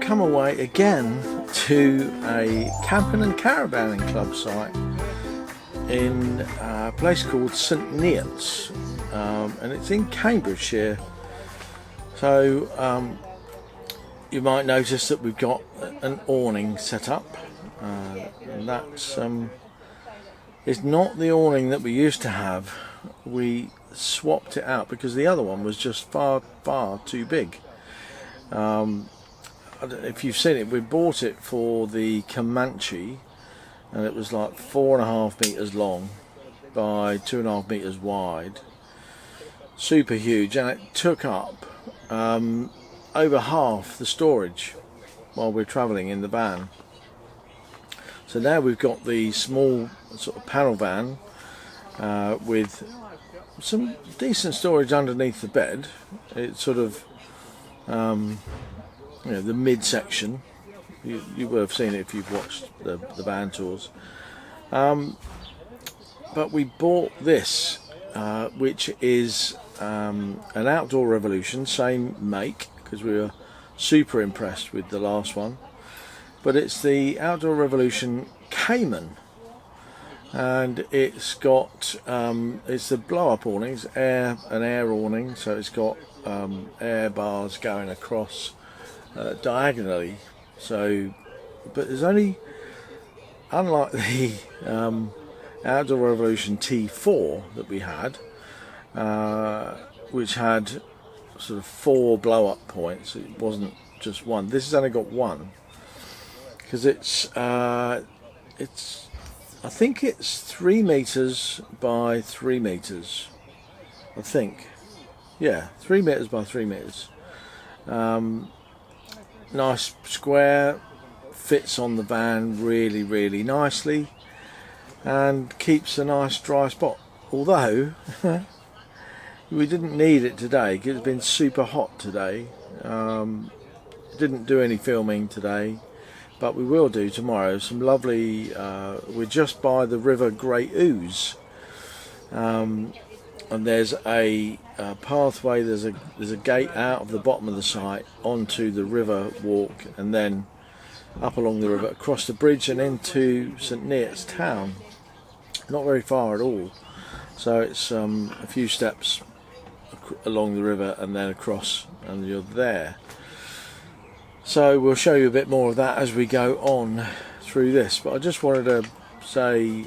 come away again to a camping and caravanning club site in a place called St Neots, and it's in Cambridgeshire. So you might notice that we've got an awning set up, and that's it's not the awning that we used to have. We swapped it out because the other one was just far too big. If you've seen it, we bought it for the Comanche, and it was like 4.5 meters long by 2.5 meters wide, super huge, and it took up over half the storage while we're travelling in the van. So now we've got the small sort of panel van with some decent storage underneath the bed. It's sort of you know, the mid-section. You will have seen it if you've watched the van tours. But we bought this, which is an Outdoor Revolution, same make, because we were super impressed with the last one. But it's the Outdoor Revolution Cayman, and it's got it's the blow-up awnings, an air awning, so it's got air bars going across diagonally. So, but there's only, unlike the Outdoor Revolution T4 that we had, which had sort of 4 blow-up points. It wasn't just one. This has only got one, because it's I think it's 3 meters by 3 meters. I think, yeah, 3 meters by 3 meters. Nice square, fits on the van really nicely, and keeps a nice dry spot. Although we didn't need it today because it's been super hot today. Didn't do any filming today, but we will do tomorrow. Some lovely, we're just by the River Great Ouse, and there's a pathway, there's a gate out of the bottom of the site onto the river walk, and then up along the river, across the bridge and into St Neots town. Not very far at all, so it's a few steps along the river and then across, and you're there. So we'll show you a bit more of that as we go on through this, but I just wanted to say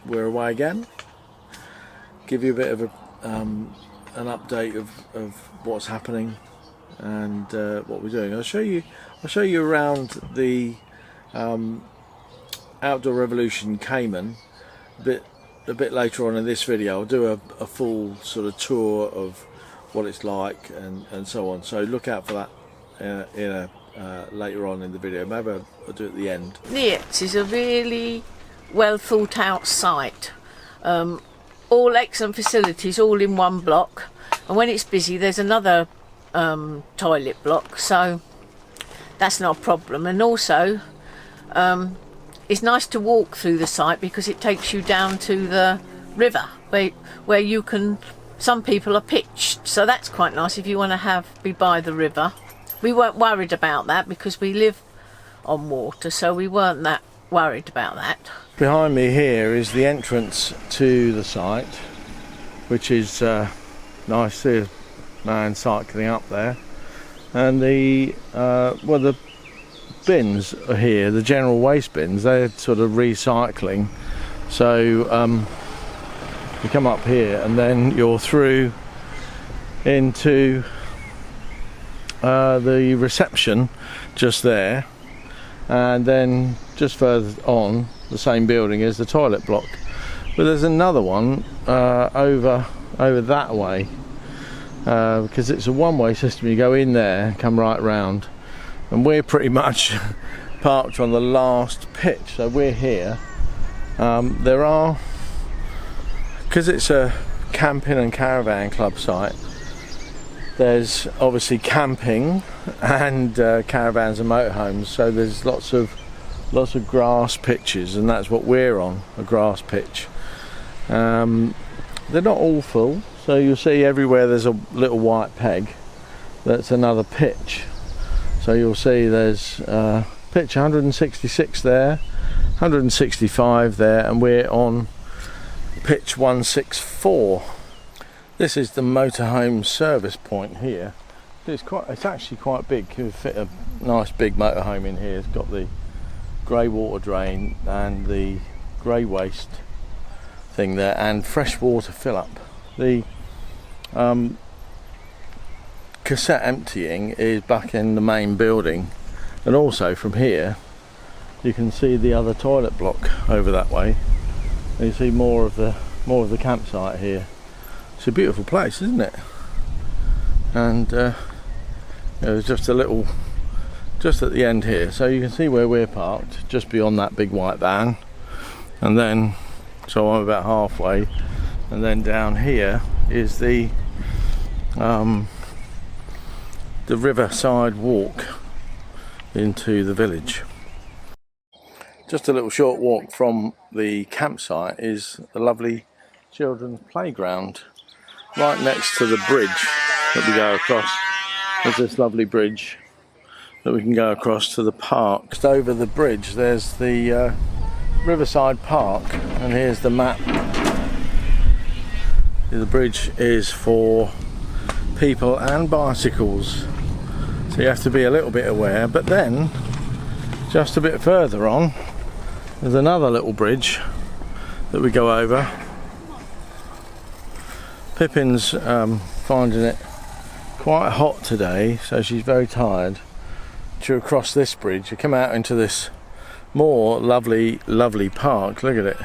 we're away again, give you a bit of an update of what's happening and what we're doing. I'll show you around the Outdoor Revolution Cayman a bit later on in this video. I'll do a full sort of tour of what it's like and so on, so look out for that later on in the video. Maybe I'll do it at the end. Neots is a really well thought out site. All excellent facilities, all in one block, and when it's busy there's another toilet block, so that's not a problem. And also it's nice to walk through the site because it takes you down to the river where you can, some people are pitched, so that's quite nice if you want to be by the river. We weren't worried about that because we live on water, so we weren't that worried about that. Behind me here is the entrance to the site, which is nice. See a man cycling up there, and the bins are here, the general waste bins. They're sort of recycling, so you come up here and then you're through into the reception just there, and then just further on the same building is the toilet block. But there's another one over that way, because it's a one-way system. You go in there, come right round, and we're pretty much parked on the last pitch, so we're here. There are, because it's a camping and caravan club site, there's obviously camping and caravans and motorhomes, so there's lots of grass pitches, and that's what we're on, a grass pitch. They're not all full, so you'll see everywhere there's a little white peg, that's another pitch. So you'll see there's pitch 166 there, 165 there, and we're on pitch 164. This is the motorhome service point here. It's actually quite big. You could fit a nice big motorhome in here. It's got the grey water drain and the grey waste thing there, and fresh water fill up. The cassette emptying is back in the main building, and also from here you can see the other toilet block over that way. And you see more of the campsite here. It's a beautiful place, isn't it? And there's just a little, just at the end here, so you can see where we're parked, just beyond that big white van. And then, so I'm about halfway, and then down here is the riverside walk into the village. Just a little short walk from the campsite is a lovely children's playground right next to the bridge that we go across. There's this lovely bridge that we can go across to the park. Just over the bridge there's the Riverside Park, and here's the map. The bridge is for people and bicycles, so you have to be a little bit aware. But then just a bit further on there's another little bridge that we go over. Pippin's finding it quite hot today, so she's very tired. To cross this bridge, you come out into this more lovely park. Look at it.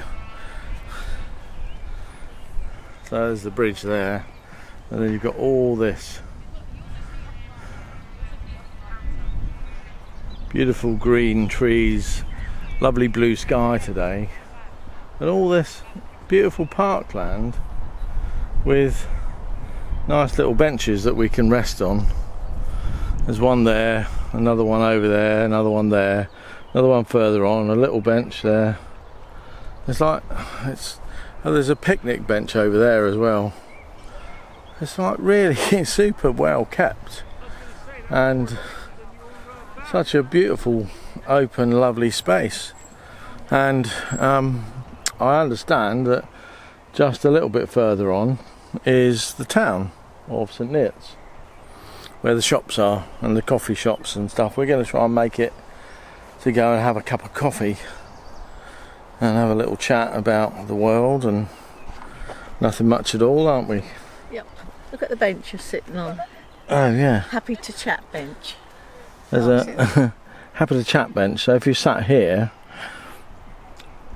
So there's the bridge there, and then you've got all this beautiful green trees, lovely blue sky today, and all this beautiful parkland with nice little benches that we can rest on. There's one there, another one over there, another one there, another one further on, a little bench there. There's a picnic bench over there as well. It's like really super well kept, and such a beautiful open lovely space. And I understand that just a little bit further on is the town of St Neots, where the shops are and the coffee shops and stuff. We're going to try and make it to go and have a cup of coffee and have a little chat about the world and nothing much at all, aren't we? Yep. Look at the bench you're sitting on. Oh yeah. Happy to chat bench. There's a happy to chat bench. So if you sat here,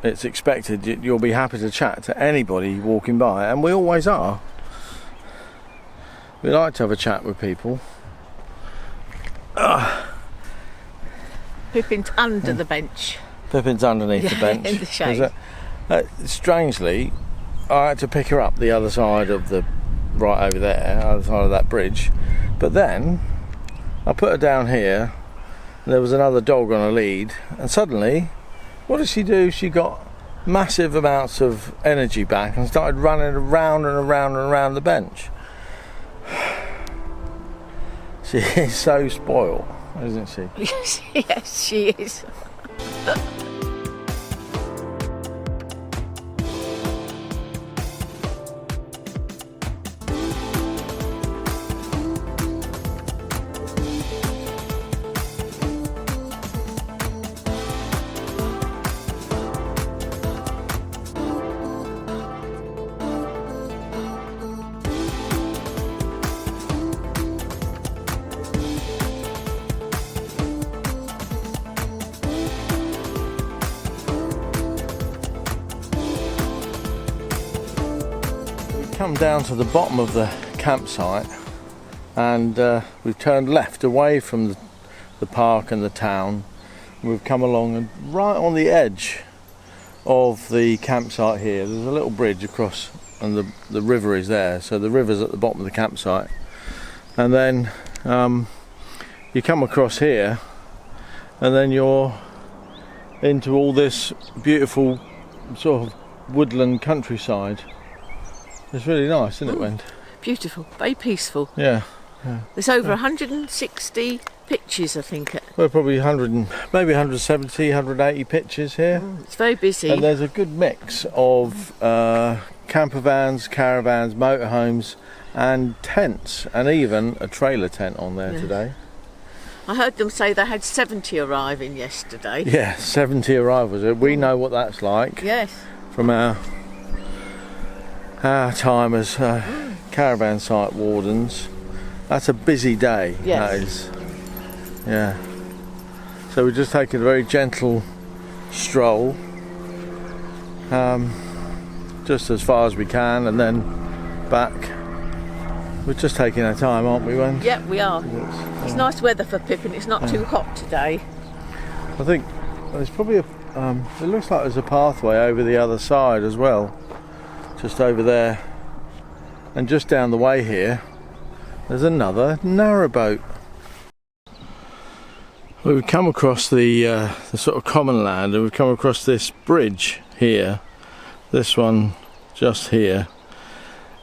it's expected you'll be happy to chat to anybody walking by, and we always are. We like to have a chat with people. Pippin's under the bench. Pippin's underneath the bench. In the shade. Strangely, I had to pick her up the other side of right over there, other side of that bridge. But then I put her down here, and there was another dog on a lead, and suddenly, what did she do? She got massive amounts of energy back and started running around and around and around the bench. She is so spoiled, isn't she? Yes, she is. Come down to the bottom of the campsite, and we've turned left away from the park and the town. We've come along, and right on the edge of the campsite here there's a little bridge across, and the river is there, so the river's at the bottom of the campsite. And then you come across here, and then you're into all this beautiful sort of woodland countryside. It's really nice, isn't it, Wend? Beautiful, very peaceful. Yeah, There's over 160 pitches, I think. Well, probably 100, maybe 170, 180 pitches here. It's very busy. And there's a good mix of camper vans, caravans, motorhomes and tents, and even a trailer tent on there today. I heard them say they had 70 arriving yesterday. Yeah, 70 arrivals. We know what that's like. Yes. From our time as caravan site wardens. That's a busy day. Yes. That is. Yeah. So we're just taking a very gentle stroll, just as far as we can, and then back. We're just taking our time, aren't we, Wen? Yeah, we are. It's nice weather for Pippin. It's not too hot today. I think there's probably it looks like there's a pathway over the other side as well, just over there, and just down the way here there's another narrowboat. We've come across the sort of common land, and we've come across this bridge here, this one just here,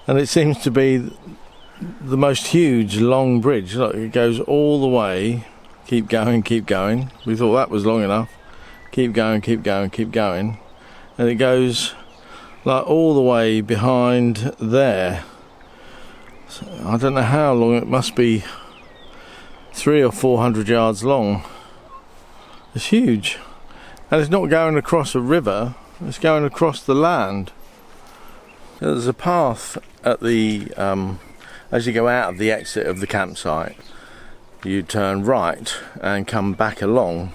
and it seems to be the most huge long bridge. Look, it goes all the way. Keep going, keep going. We thought that was long enough. Keep going, keep going, keep going, and it goes like all the way behind there. So I don't know how long. It must be 300 or 400 yards long. It's huge, and it's not going across a river. It's going across the land. There's a path at the as you go out of the exit of the campsite. You turn right and come back along.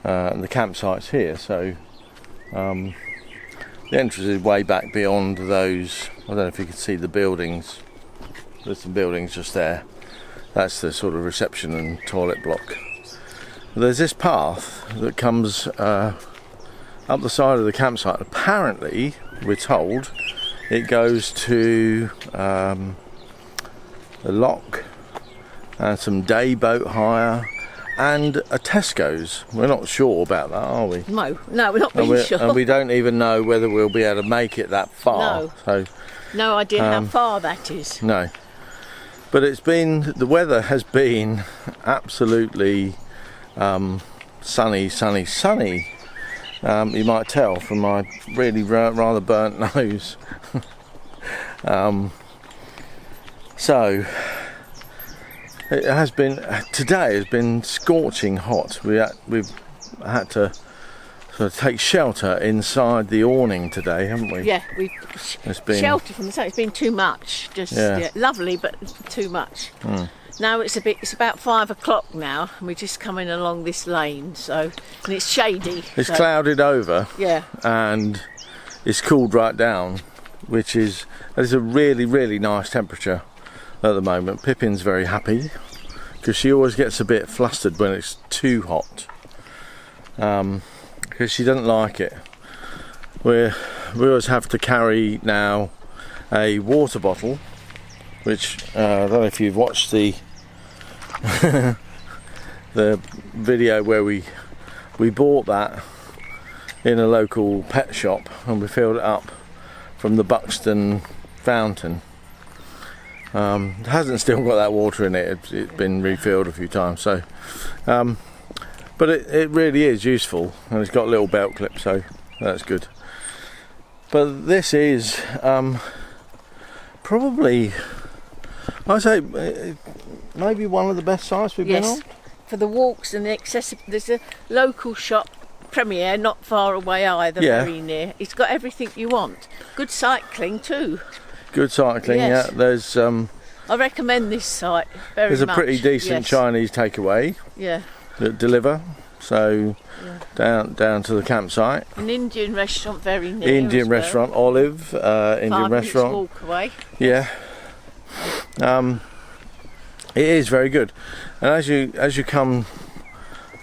The campsite's here, so the entrance is way back beyond those. I don't know if you can see the buildings. There's some buildings just there. That's the sort of reception and toilet block. There's this path that comes up the side of the campsite. Apparently, we're told, it goes to the lock and some day boat hire and a Tesco's. We're not sure about that, are we? No, we're not being sure. And we don't even know whether we'll be able to make it that far. No. So, no idea how far that is. No. But the weather has been absolutely sunny. You might tell from my really rather burnt nose. So it has been, today has been scorching hot. We've had to sort of take shelter inside the awning today, haven't we? Yeah, we've sheltered from the sun. It's been too much. Lovely, but too much. Now it's about 5 o'clock now, and we're just coming along this lane, and it's shady. It's clouded over. Yeah. And it's cooled right down, which is a really, really nice temperature at the moment. Pippin's very happy because she always gets a bit flustered when it's too hot, because she doesn't like it. We always have to carry now a water bottle, which I don't know if you've watched the the video where we bought that in a local pet shop, and we filled it up from the Buxton fountain. It hasn't still got that water in it. It's been refilled a few times, so but it really is useful, and it's got a little belt clip, so that's good. But this is probably, I'd say, maybe one of the best sites we've been on. For the walks and the accessibility. There's a local shop, Premier, not far away either, very near. It's got everything you want. Good cycling too. Good cycling, yeah. There's I recommend this site very much. There's a pretty decent Chinese takeaway that deliver, so down to the campsite. An Indian restaurant very near. Indian restaurant, Olive, Indian restaurant. Walk away. Yeah. It is very good, and as you come,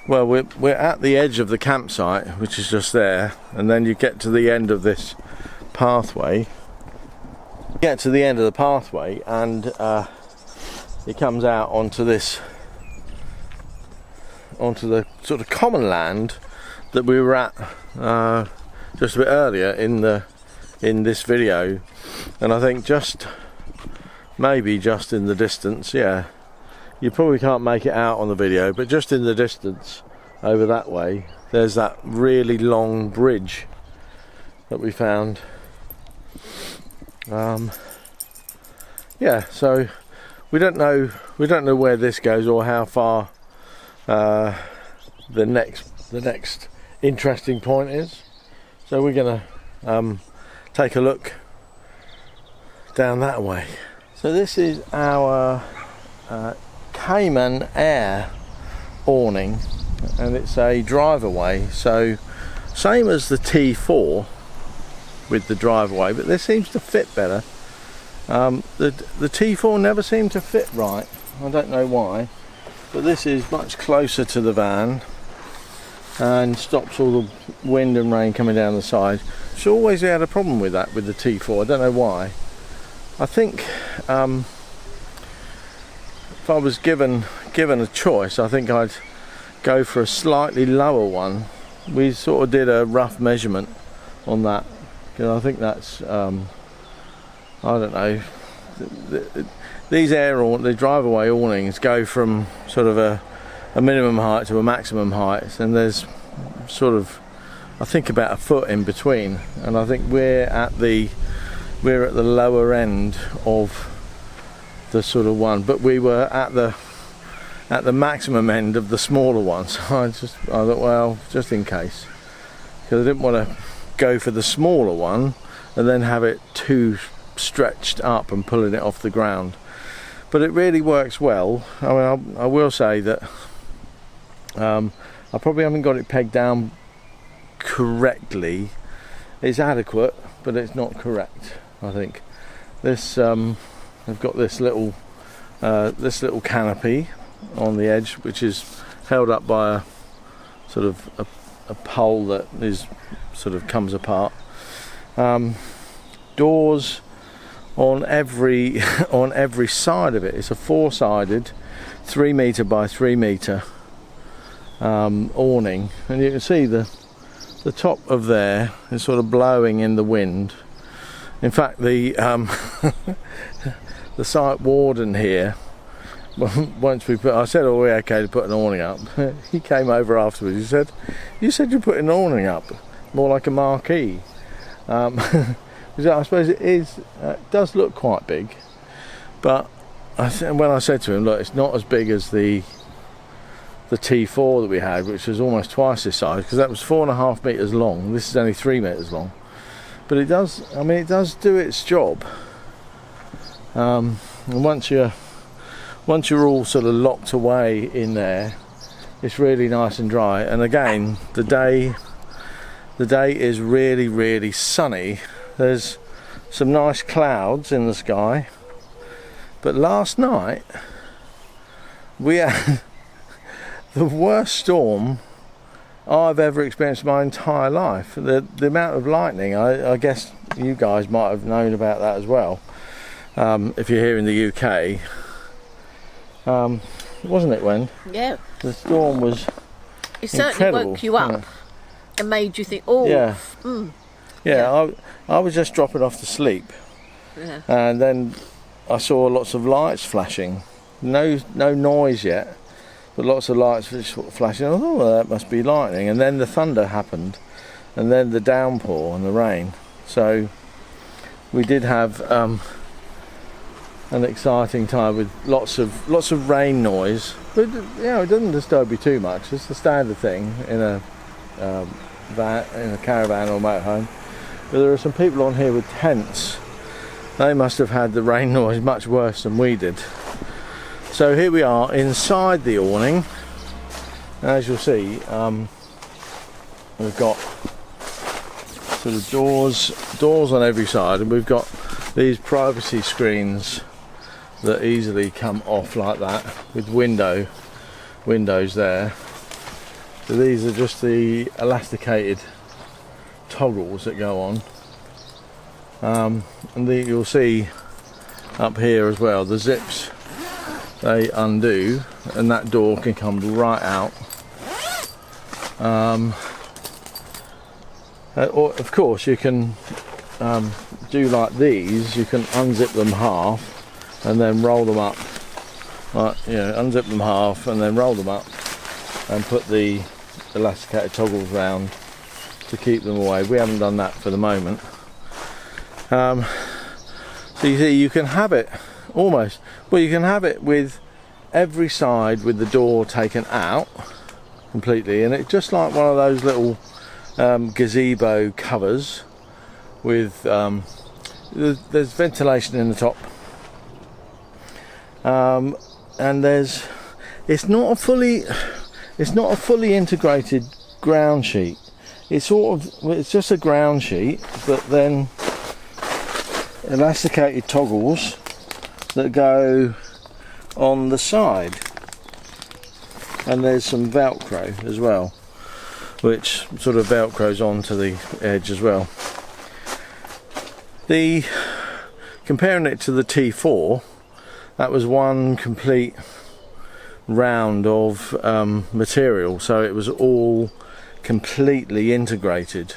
well, we're at the edge of the campsite, which is just there, and then you get to the end of this pathway. Get to the end of the pathway, and it comes out onto the sort of common land that we were at just a bit earlier in this video. And I think just maybe just in the distance. Yeah, you probably can't make it out on the video, but just in the distance over that way, there's that really long bridge that we found. Yeah, so we don't know where this goes or how far the next interesting point is. So we're gonna take a look down that way. So this is our Cayman Air awning, and it's a Driveaway, so same as the T4 with the Driveaway, but this seems to fit better. The T4 never seemed to fit right, I don't know why, but this is much closer to the van and stops all the wind and rain coming down the side. So always we had a problem with that with the T4, I don't know why. I think if I was given a choice, I think I'd go for a slightly lower one. We sort of did a rough measurement on that, because I think that's I don't know, these the Driveaway awnings go from sort of a minimum height to a maximum height, and there's sort of, I think, about a foot in between, and I think we're at the lower end of the sort of one, but we were at the maximum end of the smaller one. So I thought, well, just in case, because I didn't want to go for the smaller one and then have it too stretched up and pulling it off the ground. But it really works well. I mean, I will say that I probably haven't got it pegged down correctly. It's adequate, but it's not correct, I think. This I've got this little canopy on the edge, which is held up by a sort of a pole that is sort of comes apart. Doors on every side of it. It's a 4-sided 3 metre by 3 metre awning, and you can see the top of there is sort of blowing in the wind. In fact, the the site warden here, once I said, "Oh, we're okay to put an awning up," he came over afterwards. He said, "You said you put an awning up, more like a marquee." I suppose it is. Does look quite big, but when I said to him, "Look, it's not as big as the T4 that we had, which was almost twice this size, because that was 4.5 meters long. This is only 3 meters long, but it does. I mean, it does do its job." And once you're all sort of locked away in there, it's really nice and dry. And again, the day is really, really sunny. There's some nice clouds in the sky, but last night we had the worst storm I've ever experienced in my entire life. The amount of lightning, I guess you guys might have known about that as well, if you're here in the UK. Wasn't it, Wen? Yeah. The storm was It certainly incredible. woke you up and made you think, oh, Yeah. Yeah, I was just dropping off to sleep, and then I saw lots of lights flashing. No noise yet, but lots of lights flashing. I thought, oh, well, that must be lightning. And then the thunder happened, and then the downpour and the rain. So we did have an exciting time with lots of rain noise, but you know, it doesn't disturb you too much. It's the standard thing in a van, in a caravan or motorhome. But there are some people on here with tents. They must have had the rain noise much worse than we did. So here we are inside the awning. As you'll see, we've got sort of doors on every side, and we've got these privacy screens that easily come off like that with windows there. So these are just the elasticated toggles that go on, and you'll see up here as well the zips, they undo and that door can come right out. Or of course you can do like these, you can unzip them half and then roll them up, like, you know, unzip them half and then roll them up and put the elasticated toggles round to keep them away. We haven't done that for the moment. So you see, you can have it almost, well, you can have it with every side with the door taken out completely, and it's just like one of those little gazebo covers with there's ventilation in the top, and it's not a fully integrated ground sheet. It's just a ground sheet, but then elasticated toggles that go on the side, and there's some velcro as well, which sort of velcros onto the edge as well. Comparing it to the T4, that was one complete round of material, so it was all completely integrated.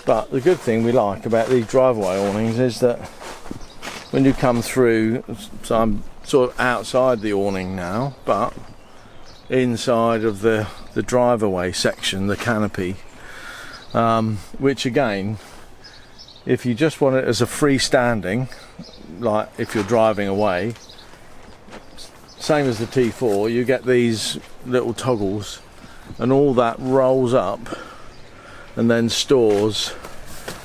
But the good thing we like about these driveway awnings is that when you come through, so I'm sort of outside the awning now, but inside of the driveway section, the canopy, which again, if you just want it as a freestanding, like if you're driving away, same as the T4, you get these little toggles and all that rolls up and then stores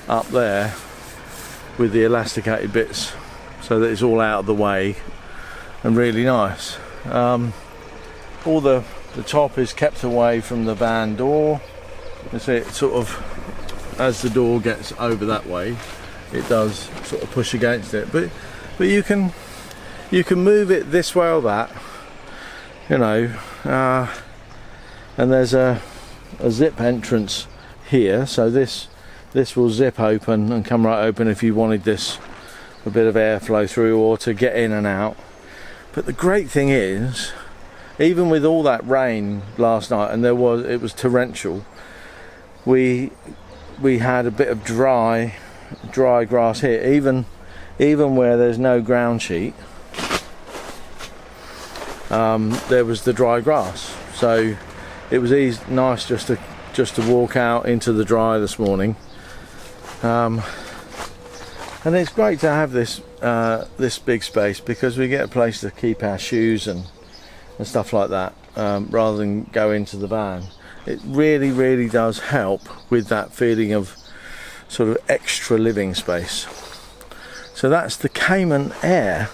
up there with the elasticated bits, so that it's all out of the way and really nice. All the top is kept away from the van door. You see, it sort of, as the door gets over that way, it does sort of push against it, but you can move it this way or that, you know, and there's a zip entrance here, so this will zip open and come right open if you wanted this a bit of airflow through or to get in and out. But the great thing is, even with all that rain last night, and it was torrential, we had a bit of dry grass here, even where there's no ground sheet. There was the dry grass, so it was nice just to walk out into the dry this morning. And it's great to have this big space, because we get a place to keep our shoes and stuff like that, rather than go into the van. It really does help with that feeling of sort of extra living space. So that's the Cayman Air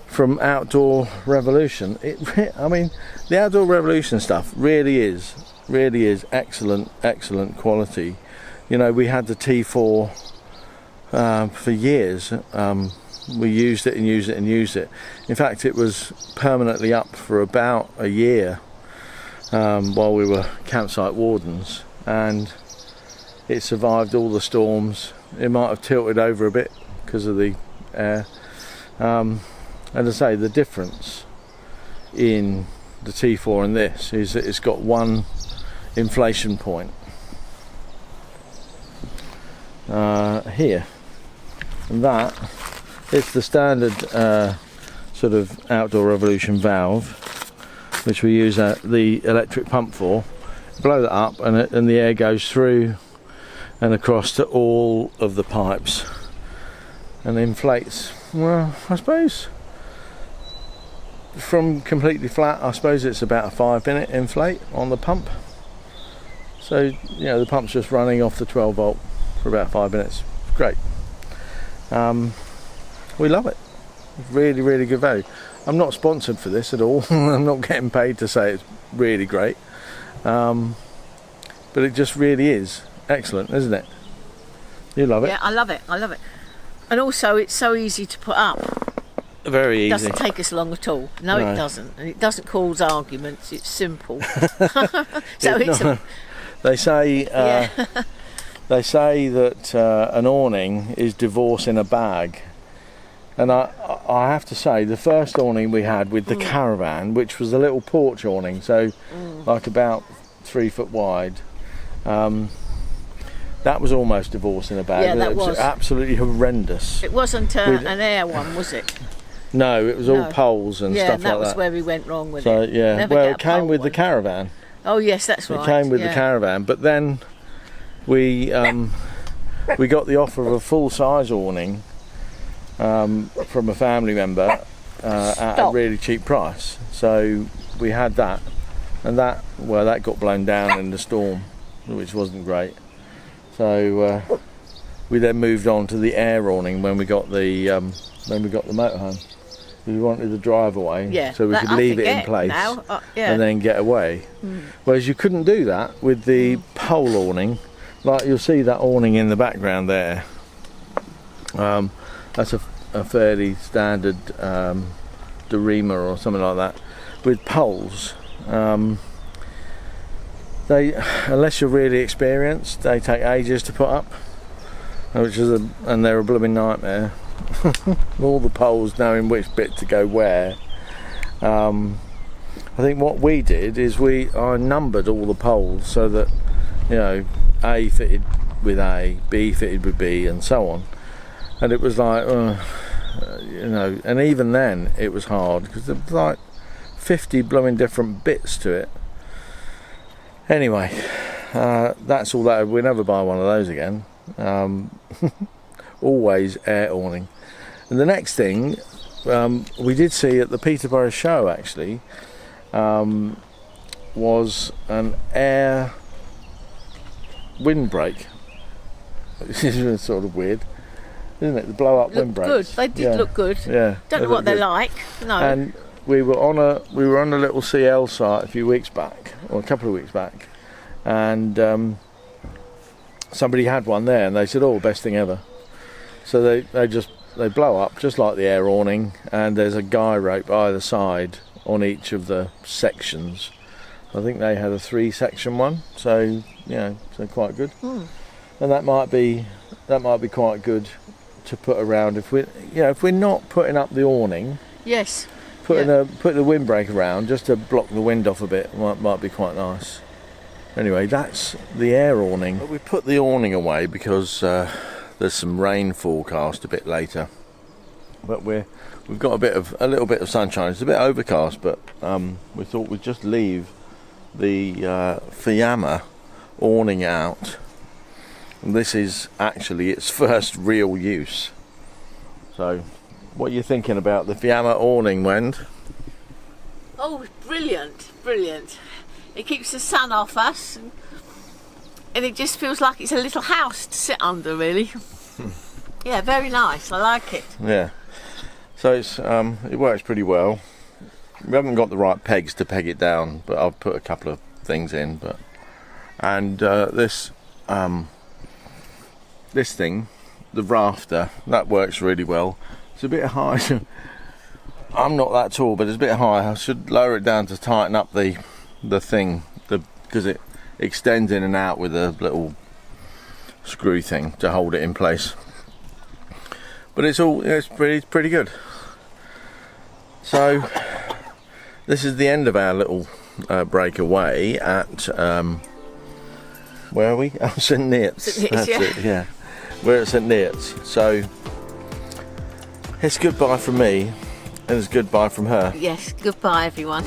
from Outdoor Revolution. I mean, the Outdoor Revolution stuff really is excellent quality. You know, we had the T4 for years. We used it. In fact, it was permanently up for about a year while we were campsite wardens, and it survived all the storms. It might have tilted over a bit because of the air. And I say, the difference in the T4 and this is that it's got one inflation point here, and that it's the standard sort of Outdoor Revolution valve, which we use the electric pump for. Blow that up, and the air goes through and across to all of the pipes and inflates. Well, I suppose from completely flat, I suppose it's about a 5-minute inflate on the pump. So, you know, the pump's just running off the 12 volt for about 5 minutes. Great. We love it. Really good value. I'm not sponsored for this at all. I'm not getting paid to say it's really great. But it just really is excellent, isn't it? You love it? Yeah, I love it. And also, it's so easy to put up. Very easy. It doesn't take us long at all. No, it doesn't. And it doesn't cause arguments. It's simple. They say they say that an awning is divorce in a bag. And I have to say, the first awning we had with the Caravan, which was a little porch awning, so like about 3 foot wide, That was almost divorcing a bag. Yeah, that it was was. absolutely horrendous. It wasn't an air one, was it? No, it was all poles and stuff like that. Yeah, that was where we went wrong with so, it. Yeah, Never well, get it came with the one. Caravan. Oh yes, that's right. It came with the Caravan, but then we got the offer of a full-size awning from a family member at a really cheap price. So we had that, and that got blown down in the storm, which wasn't great. So we then moved on to the air awning when we got the motorhome. We wanted the Driveaway, so we could leave it in place and then get away. Whereas you couldn't do that with the pole awning. Like you'll see that awning in the background there. That's a fairly standard Dorema or something like that. With poles, unless you're really experienced, they take ages to put up, and they're a blooming nightmare. All the poles knowing which bit to go where. I think what we did is I numbered all the poles so that, you know, A fitted with A, B fitted with B, and so on. And it was like, you know, and even then it was hard because there was like 50 blooming different bits to it. Anyway, that's all that. We'll never buy one of those again. Always air awning. And the next thing we did see at the Peterborough show actually was an air windbreak. This is sort of weird, isn't it? The blow up windbreaks. Good. They did look good. Yeah. Don't know what they're like. No. And we were on a little CL site a few weeks back, or a couple of weeks back, and somebody had one there, and they said, "Oh, best thing ever." So they blow up just like the air awning, and there's a guy rope either side on each of the sections. I think they had a 3-section one, so so quite good. And that might be quite good to put around if we're not putting up the awning. Yes. Putting the windbreak around just to block the wind off a bit might be quite nice. Anyway, that's the air awning. But we put the awning away because there's some rain forecast a bit later. But we've got a little bit of sunshine. It's a bit overcast, but we thought we'd just leave the Fiamma awning out. And this is actually its first real use. So, what are you thinking about the Fiamma awning, Wend? Oh, brilliant, brilliant. It keeps the sun off us, and it just feels like it's a little house to sit under, really. Yeah, very nice. I like it. Yeah. So it works pretty well. We haven't got the right pegs to peg it down, but I've put a couple of things in. This thing, the rafter, that works really well. It's a bit high. I'm not that tall, but it's a bit high. I should lower it down to tighten up the thing, because it extends in and out with a little screw thing to hold it in place. But it's pretty good. So this is the end of our little breakaway at where are we? Oh, St Neots. St Neots, That's it, yeah. We're at St Neots. So it's goodbye from me, and it's goodbye from her. Yes, goodbye everyone.